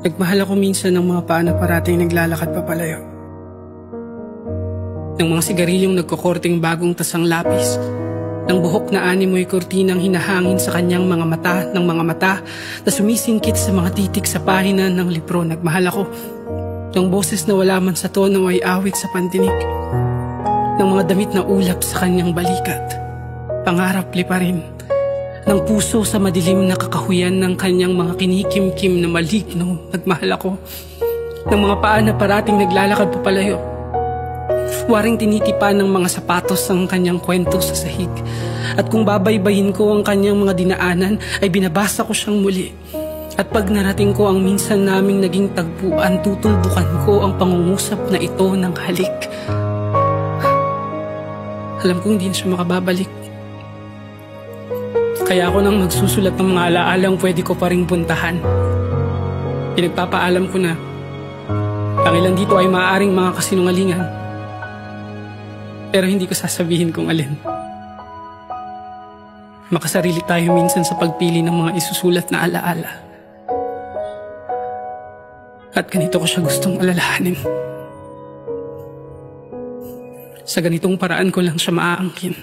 Nagmahal ako minsan ng mga paa na parating naglalakad papalayo. Ng mga sigarilyong nagkukorting bagong tasang lapis. Ng buhok na animoy kurtinang hinahangin sa kanyang mga mata ng mga mata na sumisingkit sa mga titik sa pahina ng libro. Nagmahal ako ng boses na wala man sa tono ay awit sa pandinig. Ng mga damit na ulap sa kanyang balikat. Pangarap liparin. Ng puso sa madilim na kakahuyan ng kanyang mga kinikimkim na maligno. Nagmahal ako ng mga paa na parating naglalakad papalayo. Waring tinitipan ng mga sapatos ang kanyang kwento sa sahig. At kung babaybayin ko ang kanyang mga dinaanan, ay binabasa ko siyang muli. At pag narating ko ang minsan naming naging tagpuan, tutuldukan ko ang pangungusap na ito ng halik. Alam kong hindi na siya makababalik. Kaya ako nang nagsusulat ng mga alaalang pwede ko pa ring puntahan. Pinagpapaalam ko na ang ilan dito ay maaaring mga kasinungalingan. Pero hindi ko sasabihin kung alin. Makasarili tayo minsan sa pagpili ng mga isusulat na alaala. At ganito ko siya gustong alalahanin. Sa ganitong paraan ko lang siya maaangkin.